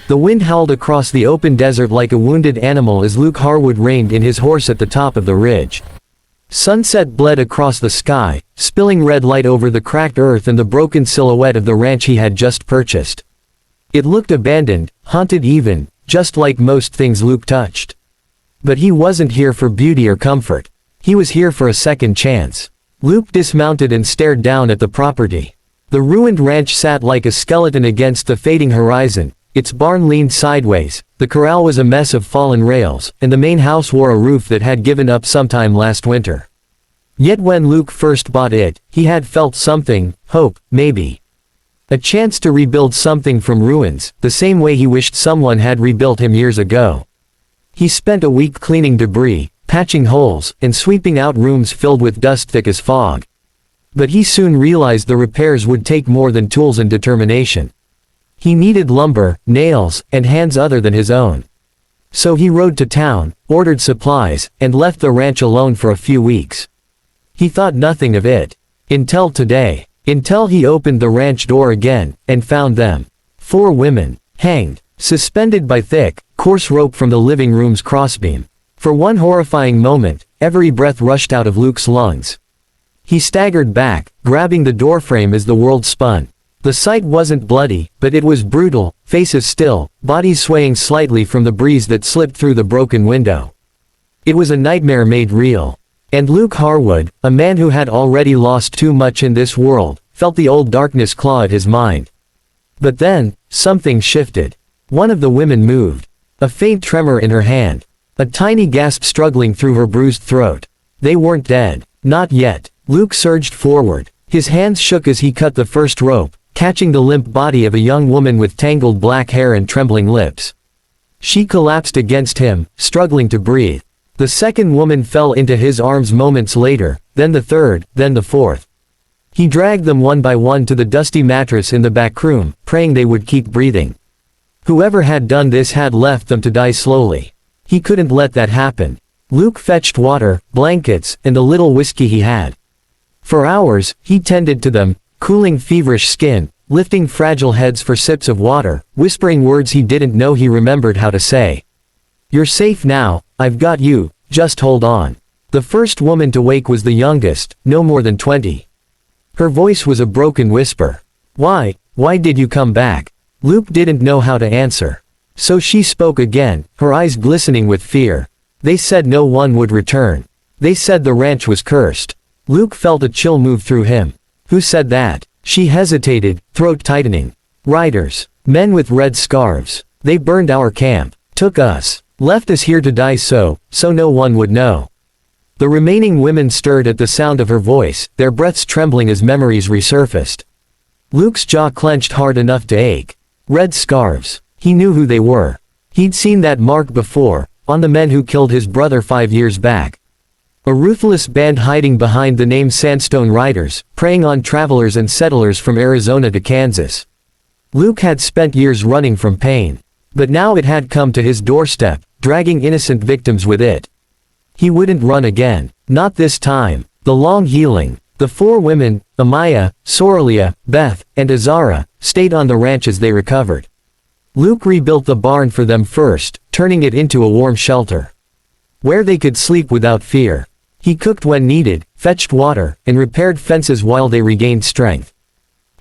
The wind howled across the open desert like a wounded animal as Luke Harwood reined in his horse at the top of the ridge. Sunset bled across the sky, spilling red light over the cracked earth and the broken silhouette of the ranch he had just purchased. It looked abandoned, haunted even, just like most things Luke touched. But he wasn't here for beauty or comfort. He was here for a second chance. Luke dismounted and stared down at the property. The ruined ranch sat like a skeleton against the fading horizon. Its barn leaned sideways, the corral was a mess of fallen rails, and the main house wore a roof that had given up sometime last winter. Yet when Luke first bought it, he had felt something, hope, maybe. A chance to rebuild something from ruins, the same way he wished someone had rebuilt him years ago. He spent a week cleaning debris, patching holes, and sweeping out rooms filled with dust thick as fog. But he soon realized the repairs would take more than tools and determination. He needed lumber, nails, and hands other than his own. So he rode to town, ordered supplies, and left the ranch alone for a few weeks. He thought nothing of it. Until today. Until he opened the ranch door again, and found them. 4 women, hanged, suspended by thick, coarse rope from the living room's crossbeam. For one horrifying moment, every breath rushed out of Luke's lungs. He staggered back, grabbing the doorframe as the world spun. The sight wasn't bloody, but it was brutal, faces still, bodies swaying slightly from the breeze that slipped through the broken window. It was a nightmare made real. And Luke Harwood, a man who had already lost too much in this world, felt the old darkness claw at his mind. But then, something shifted. One of the women moved. A faint tremor in her hand. A tiny gasp struggling through her bruised throat. They weren't dead. Not yet. Luke surged forward. His hands shook as he cut the first rope, catching the limp body of a young woman with tangled black hair and trembling lips. She collapsed against him, struggling to breathe. The second woman fell into his arms moments later, then the third, then the fourth. He dragged them one by one to the dusty mattress in the back room, praying they would keep breathing. Whoever had done this had left them to die slowly. He couldn't let that happen. Luke fetched water, blankets, and the little whiskey he had. For hours, he tended to them, cooling feverish skin, lifting fragile heads for sips of water, whispering words he didn't know he remembered how to say. "You're safe now, I've got you, just hold on." The first woman to wake was the youngest, no more than 20. Her voice was a broken whisper. Why did you come back?" Luke didn't know how to answer. So she spoke again, her eyes glistening with fear. "They said no one would return. They said the ranch was cursed." Luke felt a chill move through him. "Who said that?" She hesitated, throat tightening. "Riders. Men with red scarves. They burned our camp. Took us. Left us here to die so no one would know." The remaining women stirred at the sound of her voice, their breaths trembling as memories resurfaced. Luke's jaw clenched hard enough to ache. Red scarves. He knew who they were. He'd seen that mark before, on the men who killed his brother 5 years back. A ruthless band hiding behind the name Sandstone Riders, preying on travelers and settlers from Arizona to Kansas. Luke had spent years running from pain. But now it had come to his doorstep, dragging innocent victims with it. He wouldn't run again. Not this time. The long healing. The 4 women, Amaya, Soralia, Beth, and Azara, stayed on the ranch as they recovered. Luke rebuilt the barn for them first, turning it into a warm shelter, where they could sleep without fear. He cooked when needed, fetched water, and repaired fences while they regained strength.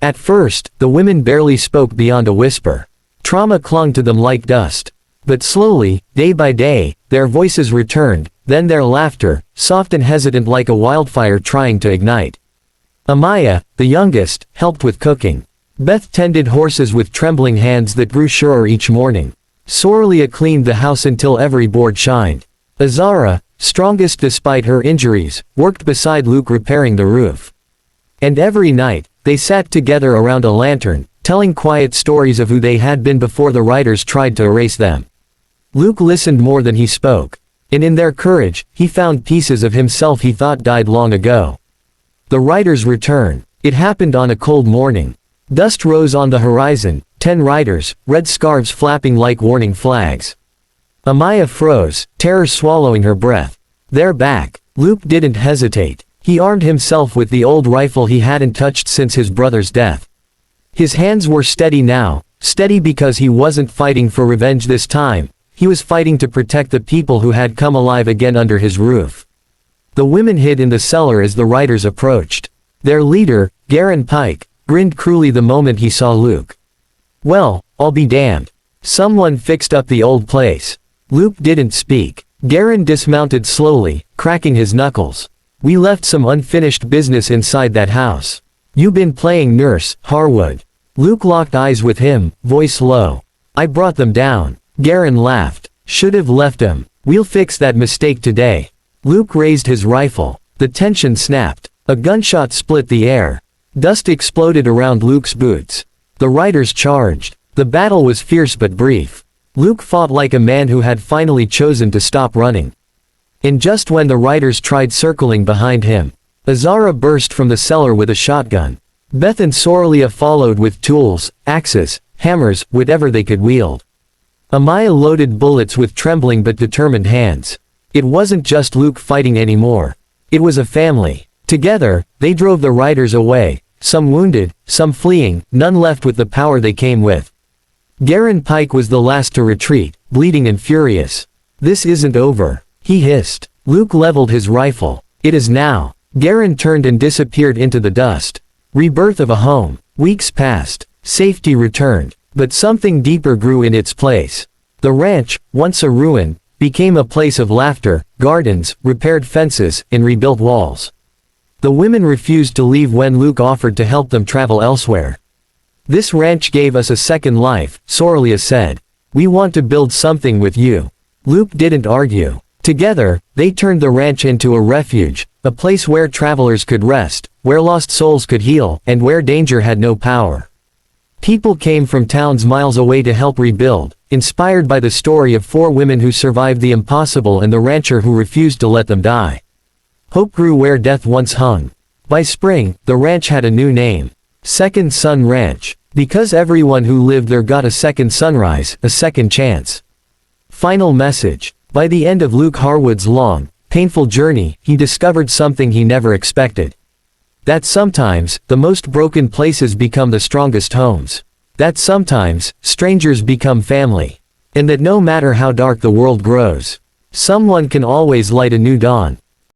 At first, the women barely spoke beyond a whisper. Trauma clung to them like dust. But slowly, day by day, their voices returned, then their laughter, soft and hesitant like a wildfire trying to ignite. Amaya, the youngest, helped with cooking. Beth tended horses with trembling hands that grew surer each morning. Soralia cleaned the house until every board shined. Azara, strongest despite her injuries, worked beside Luke repairing the roof. And every night, they sat together around a lantern, telling quiet stories of who they had been before the riders tried to erase them. Luke listened more than he spoke. And in their courage, he found pieces of himself he thought died long ago. The riders' return. It happened on a cold morning. Dust rose on the horizon, 10 riders, red scarves flapping like warning flags. Amaya froze, terror swallowing her breath. They're back. Luke didn't hesitate. He armed himself with the old rifle he hadn't touched since his brother's death. His hands were steady now, Steady because he wasn't fighting for revenge this time, he was fighting to protect the people who had come alive again under his roof. The women hid in the cellar as the riders approached. Their leader, Garen Pike, grinned cruelly the moment he saw Luke. "Well, I'll be damned. Someone fixed up the old place." Luke didn't speak. Garen dismounted slowly, cracking his knuckles. "We left some unfinished business inside that house. You been playing nurse, Harwood?" Luke locked eyes with him, voice low. "I brought them down." Garen laughed. "Should've left them. We'll fix that mistake today." Luke raised his rifle. The tension snapped. A gunshot split the air. Dust exploded around Luke's boots. The riders charged. The battle was fierce but brief. Luke fought like a man who had finally chosen to stop running. And just when the riders tried circling behind him, Azara burst from the cellar with a shotgun. Beth and Sorelia followed with tools, axes, hammers, whatever they could wield. Amaya loaded bullets with trembling but determined hands. It wasn't just Luke fighting anymore. It was a family. Together, they drove the riders away, some wounded, some fleeing, none left with the power they came with. Garen Pike was the last to retreat, bleeding and furious. "This isn't over," he hissed. Luke leveled his rifle. "It is now." Garen turned and disappeared into the dust. Rebirth of a home. Weeks passed. Safety returned. But something deeper grew in its place. The ranch, once a ruin, became a place of laughter, gardens, repaired fences, and rebuilt walls. The women refused to leave when Luke offered to help them travel elsewhere. "This ranch gave us a second life," Sorelia said. "We want to build something with you." Luke didn't argue. Together, they turned the ranch into a refuge, a place where travelers could rest, where lost souls could heal, and where danger had no power. People came from towns miles away to help rebuild, inspired by the story of 4 women who survived the impossible and the rancher who refused to let them die. Hope grew where death once hung. By spring, the ranch had a new name. Second Sun Ranch. Because everyone who lived there got a second sunrise, a second chance. Final message. By the end of Luke Harwood's long, painful journey, he discovered something he never expected. That sometimes, the most broken places become the strongest homes. That sometimes, strangers become family. And that no matter how dark the world grows, someone can always light a new dawn.